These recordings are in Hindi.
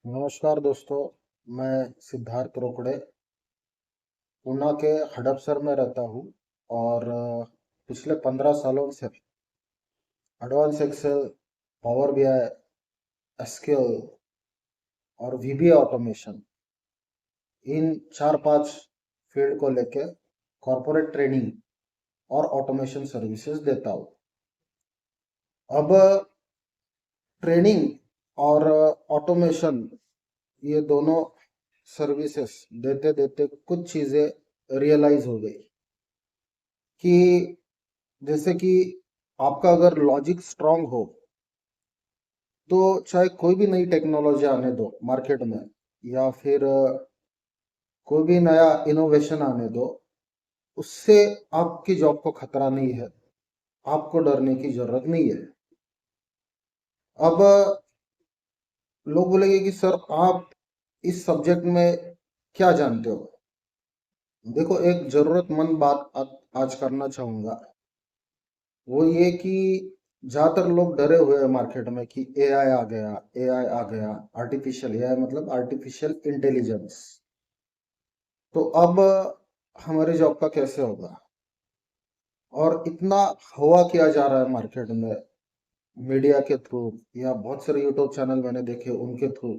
नमस्कार दोस्तों। मैं सिद्धार्थ रोकड़े पूना के हडपसर में रहता हूँ और पिछले 15 सालों से advance Excel, power BI, SQL और वीबीए ऑटोमेशन इन 4-5 फील्ड को लेके कॉरपोरेट ट्रेनिंग और ऑटोमेशन सर्विसेज देता हूँ। अब ट्रेनिंग और ऑटोमेशन ये दोनों सर्विसेज देते देते कुछ चीज़ें रियलाइज हो गई कि जैसे कि आपका अगर लॉजिक स्ट्रांग हो तो चाहे कोई भी नई टेक्नोलॉजी आने दो मार्केट में या फिर कोई भी नया इनोवेशन आने दो, उससे आपकी जॉब को खतरा नहीं है, आपको डरने की जरूरत नहीं है। अब लोग बोलेंगे कि सर आप इस सब्जेक्ट में क्या जानते हो। देखो, एक जरूरतमंद बात आज करना चाहूंगा, वो ये कि ज्यादातर लोग डरे हुए हैं मार्केट में कि एआई आ गया, एआई आ गया। आर्टिफिशियल एआई मतलब आर्टिफिशियल इंटेलिजेंस। तो अब हमारे जॉब का कैसे होगा। और इतना हवा किया जा रहा है मार्केट में मीडिया के थ्रू या बहुत सारे यूट्यूब चैनल मैंने देखे उनके थ्रू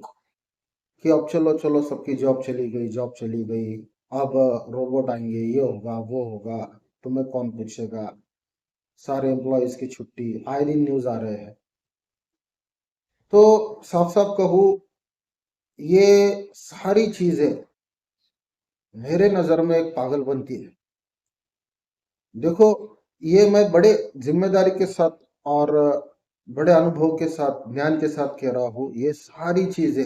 कि अब चलो चलो सबकी जॉब चली गई, जॉब चली गई, अब रोबोट आएंगे, ये होगा वो होगा, तुम्हें कौन पूछेगा, सारे एम्प्लॉयज की छुट्टी, आए दिन न्यूज आ रहे हैं। तो साफ साफ कहूँ, ये सारी चीजें मेरे नजर में एक पागलपंती है। देखो, ये मैं बड़े जिम्मेदारी के साथ और बड़े अनुभव के साथ, ज्ञान के साथ कह रहा हूँ। ये सारी चीजें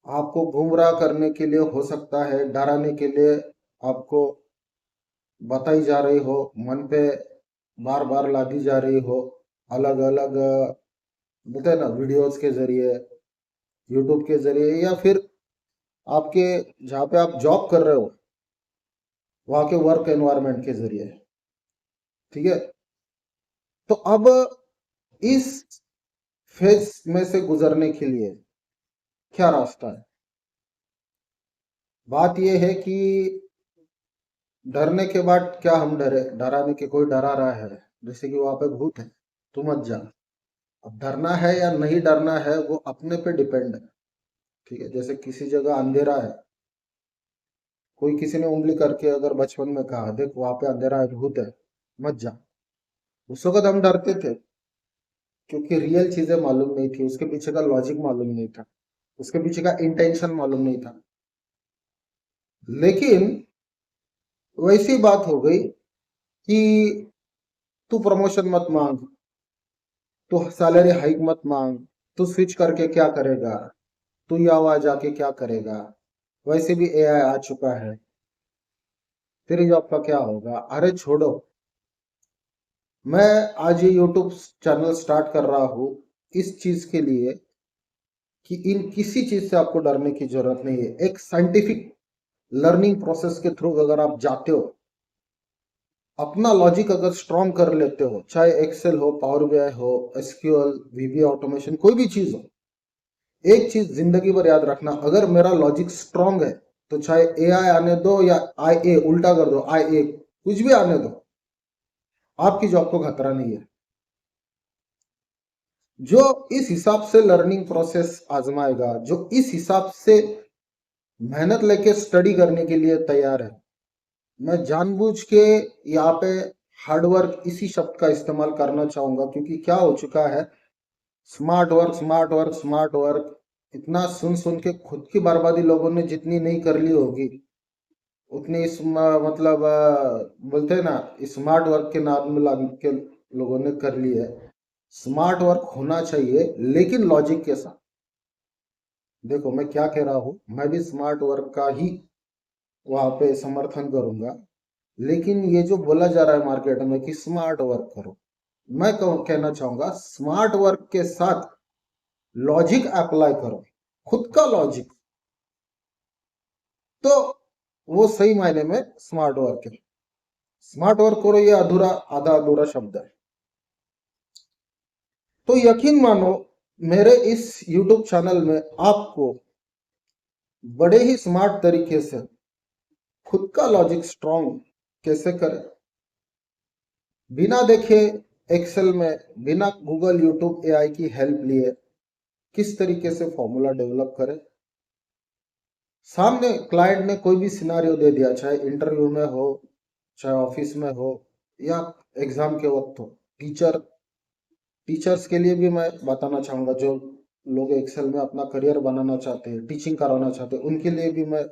आपको गुमराह करने के लिए हो सकता है, डराने के लिए आपको बताई जा रही हो, मन पे बार बार लादी जा रही हो, अलग अलग बोलते हैं ना, वीडियोस के जरिए, यूट्यूब के जरिए, या फिर आपके जहाँ पे आप जॉब कर रहे हो वहाँ के वर्क एनवायरनमेंट के जरिए। ठीक है। तो अब इस फेज में से गुजरने के लिए क्या रास्ता है। बात यह है कि डरने के बाद क्या हम डरे, डराने के कोई डरा रहा है जैसे कि वहां पे भूत है, तू मत जा। अब डरना है या नहीं डरना है वो अपने पे डिपेंड है। ठीक है। जैसे किसी जगह अंधेरा है, कोई किसी ने उंगली करके अगर बचपन में कहा देख वहां पे अंधेरा है, भूत है, मत जा, उस वक्त हम डरते थे क्योंकि रियल चीजें मालूम नहीं थी, उसके पीछे का लॉजिक मालूम नहीं था, उसके पीछे का इंटेंशन मालूम नहीं था। लेकिन वैसी बात हो गई कि तू प्रमोशन मत मांग, तू सैलरी हाइक मत मांग, तू स्विच करके क्या करेगा, तू यहाँ जाके क्या करेगा, वैसे भी एआई आ चुका है, तेरी जॉब का क्या होगा। अरे छोड़ो, मैं आज ये यूट्यूब चैनल स्टार्ट कर रहा हूँ इस चीज के लिए कि इन किसी चीज से आपको डरने की जरूरत नहीं है। एक साइंटिफिक लर्निंग प्रोसेस के थ्रू अगर आप जाते हो, अपना लॉजिक अगर स्ट्रॉन्ग कर लेते हो, चाहे एक्सेल हो, पावर बीआई हो, एसक्यूएल, वीबीए ऑटोमेशन, कोई भी चीज हो, एक चीज जिंदगी भर याद रखना, अगर मेरा लॉजिक स्ट्रॉन्ग है तो चाहे एआई आने दो या आई ए, उल्टा कर दो, आई ए, कुछ भी आने दो, आपकी जॉब को खतरा नहीं है। जो इस हिसाब से लर्निंग प्रोसेस आजमाएगा, जो इस हिसाब से मेहनत लेके स्टडी करने के लिए तैयार है, मैं जानबूझ के यहाँ पे हार्डवर्क इसी शब्द का इस्तेमाल करना चाहूंगा क्योंकि क्या हो चुका है, smart work smart work smart work, इतना सुन सुन के खुद की बर्बादी लोगों ने जितनी नहीं कर ली होगी उतनी इस मतलब बोलते हैं ना, स्मार्ट वर्क के नाम में लाग के लोगों ने कर ली है। स्मार्ट वर्क होना चाहिए लेकिन लॉजिक के साथ। देखो मैं क्या कह रहा हूँ, मैं भी स्मार्ट वर्क का ही वहां पे समर्थन करूंगा, लेकिन ये जो बोला जा रहा है मार्केट में कि स्मार्ट वर्क करो, मैं कहना चाहूंगा स्मार्ट वर्क के साथ लॉजिक अप्लाई करो, खुद का लॉजिक, तो वो सही मायने में स्मार्ट वर्क है। स्मार्ट वर्क करो ये अधूरा, आधा अधूरा शब्द है। तो यकीन मानो, मेरे इस YouTube चैनल में आपको बड़े ही स्मार्ट तरीके से खुद का लॉजिक स्ट्रॉन्ग कैसे करें, बिना देखे एक्सेल में, बिना गूगल यूट्यूब एआई की हेल्प लिए किस तरीके से फॉर्मूला डेवलप करें। सामने क्लाइंट ने कोई भी सिनारियो दे दिया, चाहे इंटरव्यू में हो, चाहे ऑफिस में हो, या एग्जाम के वक्त हो। टीचर्स के लिए भी मैं बताना चाहूंगा, जो लोग एक्सेल में अपना करियर बनाना चाहते हैं, टीचिंग कराना चाहते हैं, उनके लिए भी मैं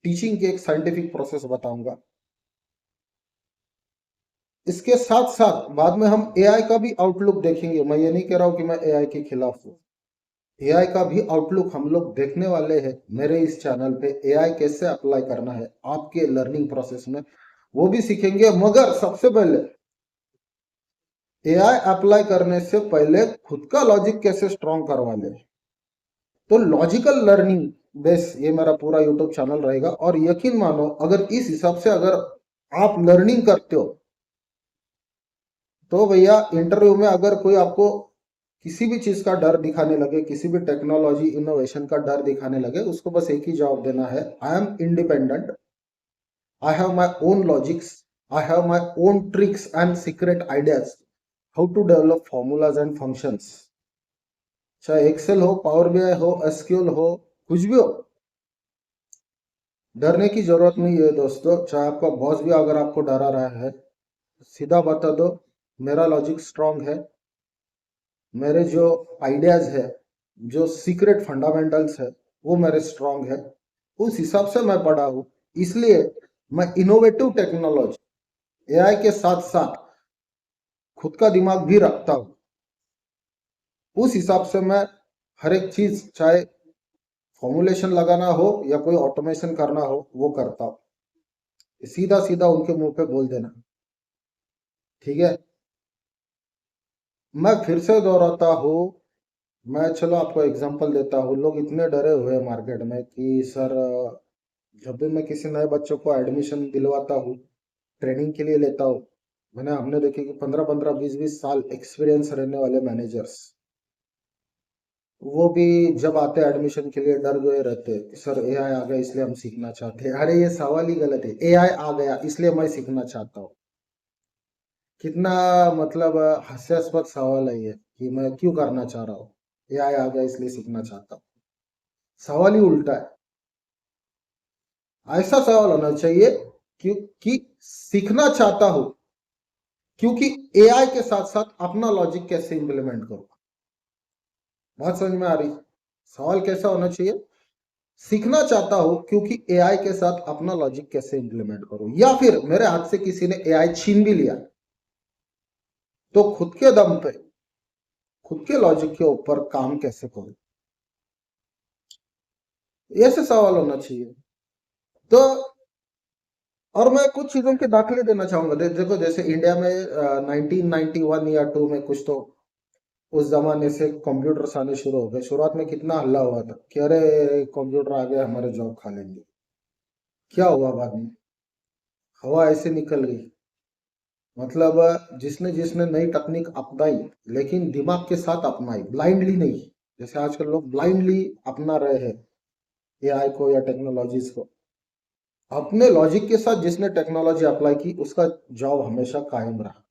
टीचिंग की एक साइंटिफिक प्रोसेस बताऊंगा। इसके साथ साथ बाद में हम एआई का भी आउटलुक देखेंगे। मैं ये नहीं कह रहा हूं कि मैं एआई के खिलाफ हूँ, एआई का भी आउटलुक हम लोग देखने वाले हैं मेरे इस चैनल पे। एआई कैसे अप्लाई करना है आपके लर्निंग प्रोसेस में, वो भी सीखेंगे। मगर सबसे पहले एआई अप्लाई करने से पहले खुद का लॉजिक कैसे स्ट्रॉन्ग करवा ले। तो लॉजिकल लर्निंग बेस ये मेरा पूरा यूट्यूब चैनल रहेगा। और यकीन मानो, अगर इस हिसाब से अगर आप लर्निंग करते हो, तो भैया इंटरव्यू में अगर कोई आपको किसी भी चीज का डर दिखाने लगे, किसी भी टेक्नोलॉजी इनोवेशन का डर दिखाने लगे, उसको बस एक ही जवाब देना है, I am independent, I have my own logics, I have my own tricks and secret ideas how to develop formulas and functions. चाहे एक्सेल हो, पावर बीआई हो, एसक्यूएल हो, कुछ भी हो, डरने की जरूरत नहीं है दोस्तों। चाहे आपका बॉस भी अगर आपको डरा रहा है, सीधा बता दो, मेरा लॉजिक स्ट्रांग है, मेरे जो आइडियाज है, जो सीक्रेट फंडामेंटल्स है, वो मेरे स्ट्रांग है, उस हिसाब से मैं पढ़ा हूं। इसलिए मैं इनोवेटिव टेक्नोलॉजी एआई के साथ साथ खुद का दिमाग भी रखता हूं। उस हिसाब से मैं हर एक चीज, चाहे फॉर्मुलेशन लगाना हो या कोई ऑटोमेशन करना हो, वो करता हूं। सीधा सीधा उनके मुंह पे बोल देना, ठीक है। मैं फिर से दोहराता हूँ, मैं चलो आपको एग्जांपल देता हूँ। लोग इतने डरे हुए हैं मार्केट में कि सर, जब भी मैं किसी नए बच्चों को एडमिशन दिलवाता हूँ, ट्रेनिंग के लिए लेता हूँ, हमने देखे कि 15-15 20-20 साल एक्सपीरियंस रहने वाले मैनेजर्स, वो भी जब आते हैं एडमिशन के लिए डर गए रहते हैं कि सर एआई आ गया इसलिए हम सीखना चाहते हैं। अरे ये सवाल ही गलत है, एआई आ गया इसलिए मैं सीखना चाहता हूँ। कितना मतलब हास्यास्पद सवाल है ये, कि मैं क्यों करना चाह रहा हूँ, एआई आ गया इसलिए सीखना चाहता हूँ। सवाल ही उल्टा है। ऐसा सवाल होना चाहिए क्योंकि सीखना चाहता हूं, क्योंकि एआई के साथ साथ अपना लॉजिक कैसे इंप्लीमेंट करूं। बात समझ में आ रही? सवाल कैसा होना चाहिए, सीखना चाहता हूं क्योंकि एआई के साथ अपना लॉजिक कैसे इंप्लीमेंट करूं, या फिर मेरे हाथ से किसी ने एआई छीन भी लिया तो खुद के दम पे, खुद के लॉजिक के ऊपर काम कैसे करूं। ऐसे सवाल होना चाहिए। तो और मैं कुछ चीजों के दाखिले देना चाहूंगा। देखो, जैसे इंडिया में 1991 या 2 में कुछ, तो उस जमाने से कंप्यूटर्स आने शुरू हो गए। शुरुआत में कितना हल्ला हुआ था कि अरे कंप्यूटर आ गया, हमारे जॉब खा लेंगे। क्या हुआ बाद में? हवा ऐसे निकल गई। मतलब जिसने जिसने नई तकनीक अपनाई, लेकिन दिमाग के साथ अपनाई, ब्लाइंडली नहीं। जैसे आजकल लोग ब्लाइंडली अपना रहे हैं एआई को या टेक्नोलॉजीज को, अपने लॉजिक के साथ जिसने टेक्नोलॉजी अप्लाई की, उसका जॉब हमेशा कायम रहा।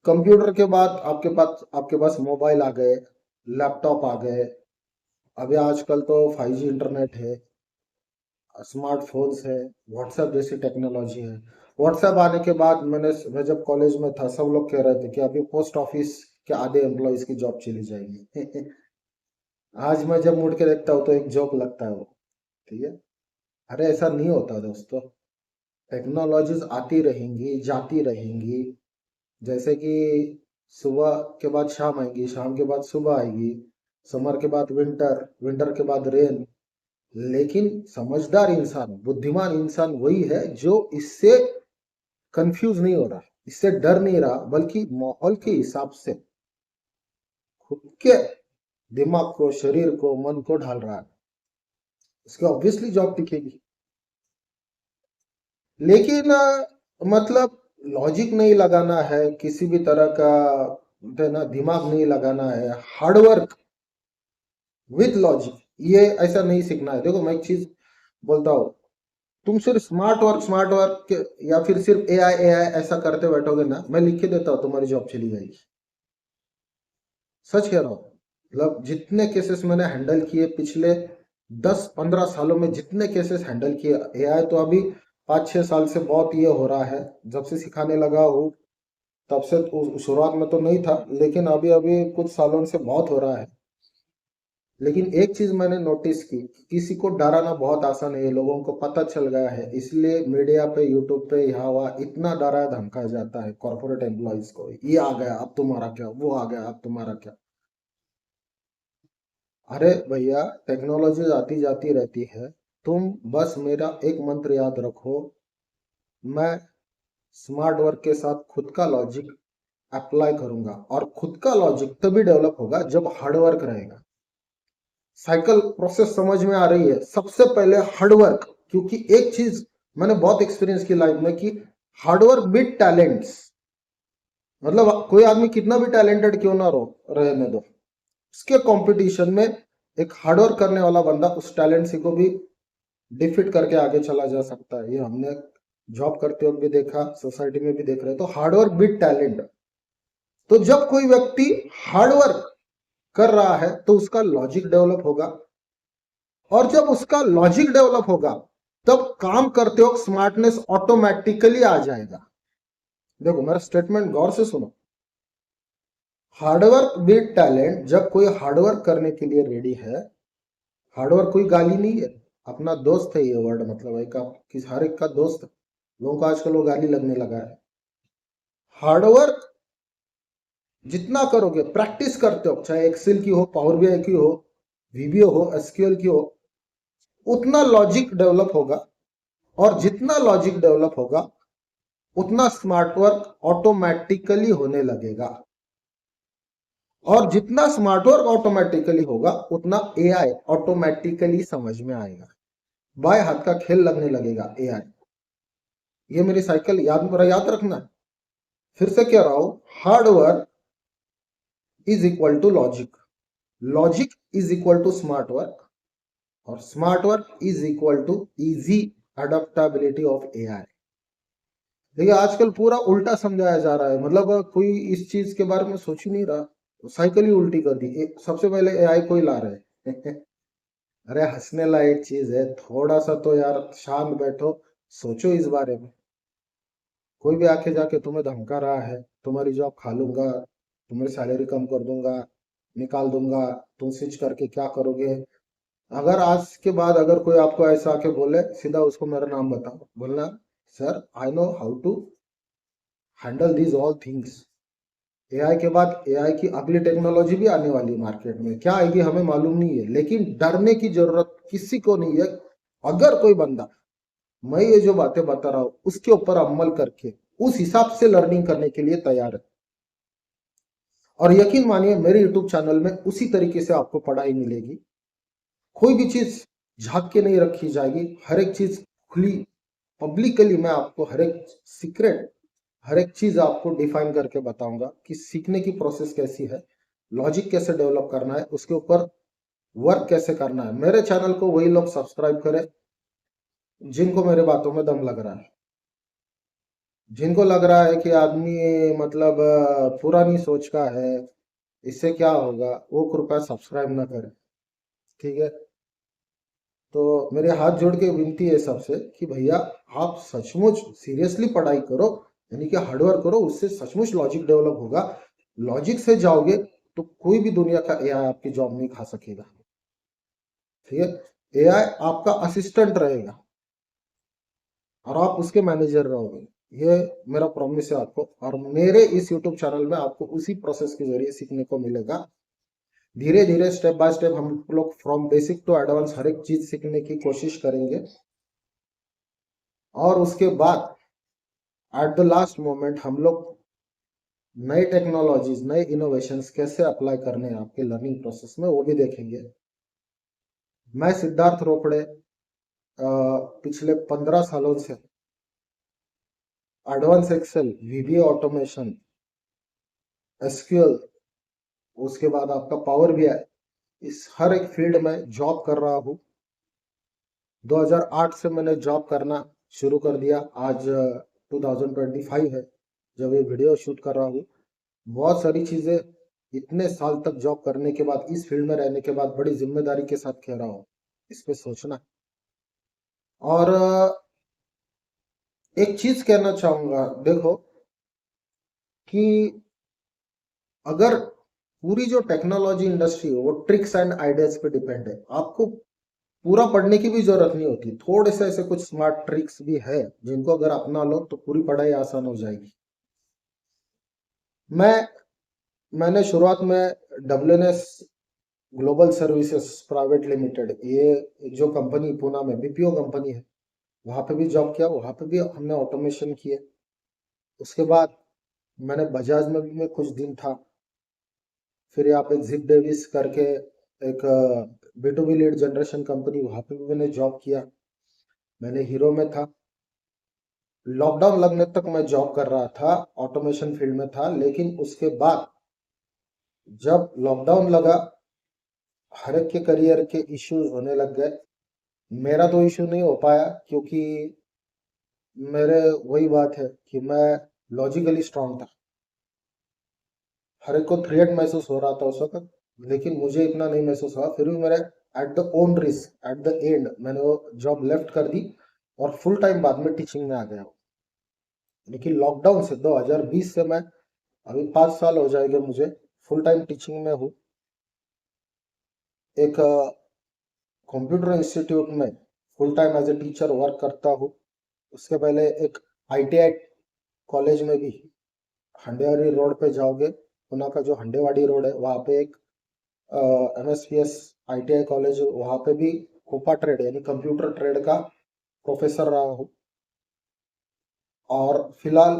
कंप्यूटर के बाद आपके पास मोबाइल आ गए, लैपटॉप आ गए, अभी आजकल तो 5G इंटरनेट है, स्मार्टफोन्स है, व्हाट्सएप जैसी टेक्नोलॉजी है। व्हाट्सएप आने के बाद मैं जब कॉलेज में था, सब लोग कह रहे थे कि अभी पोस्ट ऑफिस के आधे एम्प्लॉयज की जॉब चली जाएगी। आज मैं जब मुड़ के देखता हूँ तो एक जोक लगता है वो, ठीक है। अरे ऐसा नहीं होता दोस्तों, टेक्नोलॉजीज आती रहेंगी, जाती रहेंगी। जैसे कि सुबह के बाद शाम आएगी, शाम के बाद सुबह आएगी, समर के बाद विंटर, विंटर के बाद रेन। लेकिन समझदार इंसान, बुद्धिमान इंसान वही है जो इससे कंफ्यूज नहीं हो रहा, इससे डर नहीं रहा, बल्कि माहौल के हिसाब से खुद के दिमाग को, शरीर को, मन को ढाल रहा है। इसकी ऑब्वियसली जॉब टिकेगी। लेकिन मतलब लॉजिक नहीं लगाना है किसी भी तरह का, बोलते हैं ना, दिमाग नहीं लगाना है, हार्डवर्क विथ लॉजिक, ये ऐसा नहीं सीखना है। देखो मैं एक चीज बोलता हूँ, तुम सिर्फ स्मार्ट वर्क या फिर सिर्फ एआई ऐसा करते बैठोगे ना, मैं लिख के देता हूँ तुम्हारी जॉब चली जाएगी। सच कह रहा हूँ। मतलब जितने केसेस मैंने हैंडल किए पिछले 10-15 सालों में, जितने केसेस हैंडल किए, एआई तो अभी 5-6 साल से बहुत ये हो रहा है, जब से सिखाने लगा हूँ तब से। शुरुआत में तो नहीं था, लेकिन अभी अभी कुछ सालों से बहुत हो रहा है। लेकिन एक चीज मैंने नोटिस की, किसी को डराना बहुत आसान है, ये लोगों को पता चल गया है, इसलिए मीडिया पे, यूट्यूब पे, यहाँ वहाँ इतना डराया धमकाया जाता है कॉर्पोरेट एम्प्लॉयज को। ये आ गया अब तुम्हारा क्या, वो आ गया अब तुम्हारा क्या। अरे भैया, टेक्नोलॉजी आती जाती रहती है, तुम बस मेरा एक मंत्र याद रखो, मैं स्मार्ट वर्क के साथ खुद का लॉजिक अप्लाई करूंगा, और खुद का लॉजिक तभी डेवलप होगा जब हार्ड वर्क रहेगा। साइकिल प्रोसेस समझ में आ रही है? सबसे पहले हार्डवर्क, क्योंकि एक चीज मैंने बहुत एक्सपीरियंस की लाइफ में, कि हार्डवर्क बीट टैलेंट्स। मतलब कोई आदमी कितना भी टैलेंटेड क्यों ना रहने दो, उसके कंपटीशन में एक हार्डवर्क करने वाला बंदा उस टैलेंट से को भी डिफीट करके आगे चला जा सकता है। ये हमने जॉब करते वक्त भी देखा, सोसाइटी में भी देख रहे हैं। तो हार्डवर्क बीट टैलेंट। तो जब कोई व्यक्ति हार्डवर्क कर रहा है तो उसका लॉजिक डेवलप होगा, और जब उसका लॉजिक डेवलप होगा तब काम करते वक्त स्मार्टनेस ऑटोमेटिकली आ जाएगा। देखो मेरा स्टेटमेंट गौर से सुनो, हार्डवर्क बीट टैलेंट। जब कोई हार्डवर्क करने के लिए रेडी है, हार्डवर्क कोई गाली नहीं है, अपना दोस्त है ये वर्ड, मतलब एक किस हर एक का दोस्त है। लोगों को आजकल वो गाली लगने लगा है। हार्डवर्क जितना करोगे, प्रैक्टिस करते हो, चाहे एक्सेल की हो, पावर बीआई की हो, वीबीओ हो, एसक्यूएल की हो, उतना लॉजिक डेवलप होगा। और जितना लॉजिक डेवलप होगा उतना स्मार्ट वर्क ऑटोमेटिकली होने लगेगा। और जितना स्मार्ट वर्क ऑटोमेटिकली होगा उतना एआई ऑटोमेटिकली समझ में आएगा, बाएं हाथ का खेल लगने लगेगा एआई। ये मेरी साइकिल याद, मेरा याद रखना। फिर से कह रहा हूं, hard work is equal to logic, logic is equal to smart work, और smart work is equal to easy adoptability of AI. देखिए आजकल पूरा उल्टा समझाया जा रहा है, मतलब कोई इस चीज के बारे में सोच ही नहीं रहा, तो साइकिल ही उल्टी कर दी। सबसे पहले एआई को ही ला रहे हैं। अरे हंसने लायक चीज है, थोड़ा सा तो यार शांत बैठो, सोचो इस बारे में। कोई भी आके जाके तुम्हें धमका रहा है, तुम्हारी जॉब खा लूंगा, तुम्हारी सैलरी कम कर दूंगा, निकाल दूंगा, तुम स्विच करके क्या करोगे। अगर आज के बाद अगर कोई आपको ऐसा आके बोले, सीधा उसको मेरा नाम बताओ, बोलना sir I know how to handle these all things. AI के बाद एआई की अगली टेक्नोलॉजी भी आने वाली है मार्केट में, क्या आएगी हमें मालूम नहीं है, लेकिन डरने की जरूरत किसी को नहीं है। अगर कोई बंदा, मैं ये जो बातें बता रहा हूं उसके ऊपर अमल करके उस हिसाब से लर्निंग करने के लिए तैयार है, और यकीन मानिए मेरे यूट्यूब चैनल में उसी तरीके से आपको पढ़ाई मिलेगी। कोई भी चीज झांक के नहीं रखी जाएगी, हर एक चीज खुली पब्लिकली मैं आपको हर एक सीक्रेट, हर एक चीज आपको डिफाइन करके बताऊंगा कि सीखने की प्रोसेस कैसी है, लॉजिक कैसे डेवलप करना है, उसके ऊपर वर्क कैसे करना है। मेरे चैनल को वही लोग सब्सक्राइब करें जिनको मेरे बातों में दम लग रहा है। जिनको लग रहा है कि आदमी मतलब पुरानी सोच का है, इससे क्या होगा, वो कृपया सब्सक्राइब ना करें। ठीक है? तो मेरे हाथ जोड़ के विनती है सबसे कि भैया आप सचमुच सीरियसली पढ़ाई करो, यानी कि हार्डवर्क करो, उससे सचमुच लॉजिक डेवलप होगा। लॉजिक से जाओगे तो कोई भी दुनिया का एआई आपकी जॉब नहीं खा सकेगा। ठीक है? एआई आपका असिस्टेंट रहेगा और आप उसके मैनेजर रहोगे। ये मेरा प्रॉमिस है आपको, और मेरे इस यूट्यूब चैनल में आपको उसी प्रोसेस के जरिए सीखने को मिलेगा। धीरे धीरे स्टेप बाय स्टेप हम लोग फ्रॉम बेसिक टू एडवांस हर एक चीज सीखने की कोशिश करेंगे, और उसके बाद एट द लास्ट मोमेंट हम लोग नई टेक्नोलॉजीज, नए इनोवेशंस कैसे अप्लाई करने हैं आपके लर्निंग प्रोसेस में, वो भी देखेंगे। मैं सिद्धार्थ रोपड़े पिछले 15 सालों से advance Excel, VBA automation SQL, उसके बाद आपका पावर बीआई, इस हर एक फील्ड में जॉब कर रहा हूँ। 2008 से मैंने जॉब करना शुरू कर दिया। आज 2025 है जब ये वीडियो शूट कर रहा हूँ। बहुत सारी चीजें इतने साल तक जॉब करने के बाद, इस फील्ड में रहने के बाद बड़ी जिम्मेदारी के साथ कह रहा हूँ, इस पे सोचना। और एक चीज कहना चाहूंगा, देखो कि अगर पूरी जो टेक्नोलॉजी इंडस्ट्री है वो ट्रिक्स एंड आइडियाज पे डिपेंड है। आपको पूरा पढ़ने की भी जरूरत नहीं होती, थोड़े से ऐसे कुछ स्मार्ट ट्रिक्स भी है जिनको अगर अपना लो तो पूरी पढ़ाई आसान हो जाएगी। मैंने शुरुआत में WNS global services private limited, ये जो कंपनी पूना में बीपीओ कंपनी है, वहां पे भी जॉब किया। वहां पे भी हमने ऑटोमेशन किए। उसके बाद मैंने बजाज में भी मैं कुछ दिन था। फिर यहाँ पे जिप डेविस करके एक B2B लीड जनरेशन कंपनी, वहां पे भी मैंने जॉब किया। मैंने हीरो में था। लॉकडाउन लगने तक मैं जॉब कर रहा था, ऑटोमेशन फील्ड में था। लेकिन उसके बाद जब लॉकडाउन लगा, हर एक के करियर के इश्यूज होने लग गए। मेरा तो इशू नहीं हो पाया क्योंकि मेरे वही बात है कि मैं लॉजिकली स्ट्रांग था। हर एक को थ्रेट महसूस हो रहा था उस वक्त, लेकिन मुझे इतना नहीं महसूस हुआ। फिर भी मेरे at the own risk at the end मैंने वो जॉब लेफ्ट कर दी और फुल टाइम बाद में टीचिंग में आ गया हूँ। लेकिन लॉकडाउन से 2020 से मैं, अभी 5 साल हो जाएंगे मुझे, फुल टाइम टीचिंग में हूँ। एक कंप्यूटर इंस्टीट्यूट में full time as a teacher work करता हूँ। उसके पहले एक ITI कॉलेज में भी, हंडेवाड़ी रोड पे जाओगे, पुणे का जो हंडेवाड़ी रोड है वहाँ पे एक MSPS ITI कॉलेज, वहाँ पे भी कोपा ट्रेड यानी कंप्यूटर ट्रेड का प्रोफेसर रहा हूँ। और फिलहाल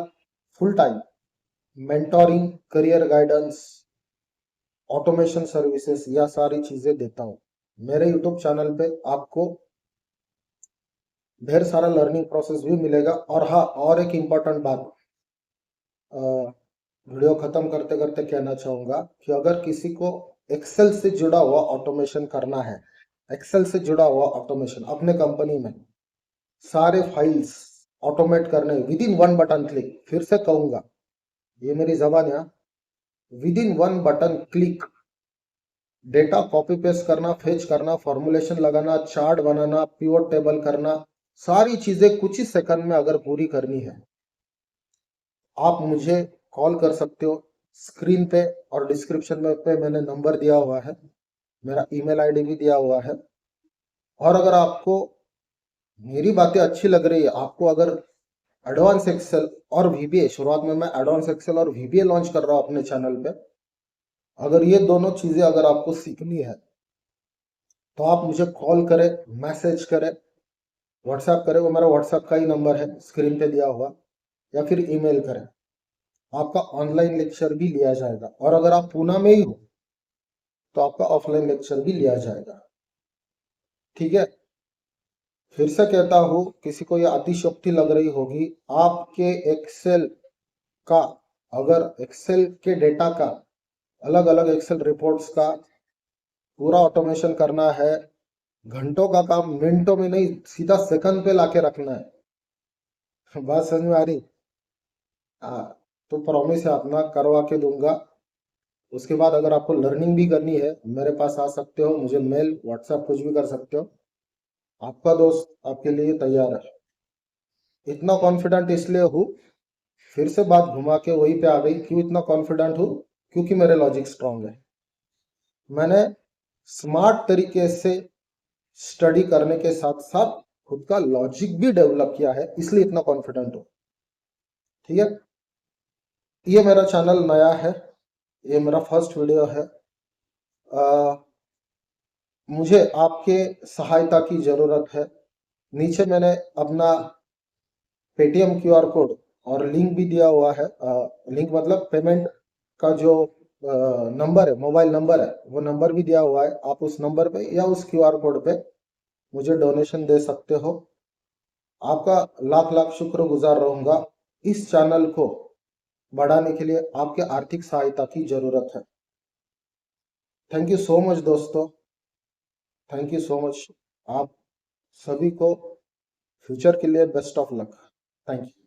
full time mentoring, career guidance, automation services, यह सारी चीजें देता हूँ। मेरे यूट्यूब चैनल पे आपको ढेर सारा लर्निंग प्रोसेस भी मिलेगा। और हाँ, और एक इम्पोर्टेंट बात वीडियो खत्म करते करते कहना चाहूंगा कि अगर किसी को एक्सेल से जुड़ा हुआ ऑटोमेशन करना है, एक्सेल से जुड़ा हुआ ऑटोमेशन अपने कंपनी में सारे फाइल्स ऑटोमेट करने विद इन 1 बटन क्लिक, फिर से कहूंगा, ये मेरी जबान है, with in 1 button click data copy paste करना, फेच करना, फॉर्मुलेशन लगाना, चार्ट बनाना, पिवट टेबल करना, सारी चीजें कुछ ही सेकंड में अगर पूरी करनी है, आप मुझे कॉल कर सकते हो। स्क्रीन पे और डिस्क्रिप्शन में पे मैंने नंबर दिया हुआ है, मेरा ईमेल आईडी भी दिया हुआ है। और अगर आपको मेरी बातें अच्छी लग रही है, आपको अगर एडवांस एक्सेल और VBA, शुरुआत में मैं एडवांस एक्सेल और VBA लॉन्च कर रहा हूँ अपने चैनल पे, अगर ये दोनों चीजें अगर आपको सीखनी है तो आप मुझे कॉल करें, मैसेज करें, व्हाट्सएप करें, वो मेरा व्हाट्सएप का ही नंबर है स्क्रीन पे दिया हुआ, या फिर ईमेल करें। आपका ऑनलाइन लेक्चर भी लिया जाएगा। और अगर आप पूना में ही हो तो आपका ऑफलाइन लेक्चर भी लिया जाएगा। ठीक है, फिर से कहता हूं, किसी को ये अतिशयोक्ति लग रही होगी, आपके एक्सेल का, अगर एक्सेल के डेटा का, अलग अलग एक्सेल रिपोर्ट्स का पूरा ऑटोमेशन करना है, घंटों का काम मिनटों में नहीं, सीधा सेकंड पे लाके रखना है। बात समझ में आ रही? हाँ, तो प्रॉमिस है अपना, करवा के दूंगा। उसके बाद अगर आपको लर्निंग भी करनी है, मेरे पास आ सकते हो, मुझे मेल व्हाट्सएप कुछ भी कर सकते हो। आपका दोस्त आपके लिए तैयार है। इतना कॉन्फिडेंट इसलिए हूँ, फिर से बात घुमा के वहीं पे आ गई, क्यों इतना कॉन्फिडेंट हूँ? क्योंकि मेरे लॉजिक स्ट्रांग है। मैंने स्मार्ट तरीके से स्टडी करने के साथ साथ खुद का लॉजिक भी डेवलप किया है, इसलिए इतना कॉन्फिडेंट हूँ। ठीक है, ये मेरा चैनल नया है, ये मेरा फर्स्ट वीडियो है। मुझे आपके सहायता की जरूरत है। नीचे मैंने अपना पेटीएम QR कोड और लिंक भी दिया हुआ है। लिंक मतलब पेमेंट का जो नंबर है, मोबाइल नंबर है, वो नंबर भी दिया हुआ है। आप उस नंबर पे या उस QR कोड पे मुझे डोनेशन दे सकते हो। आपका लाख लाख शुक्रगुजार रहूंगा। इस चैनल को बढ़ाने के लिए आपके आर्थिक सहायता की जरूरत है। थैंक यू सो मच दोस्तों, थैंक यू सो मच। आप सभी को फ्यूचर के लिए best of luck. Thank you.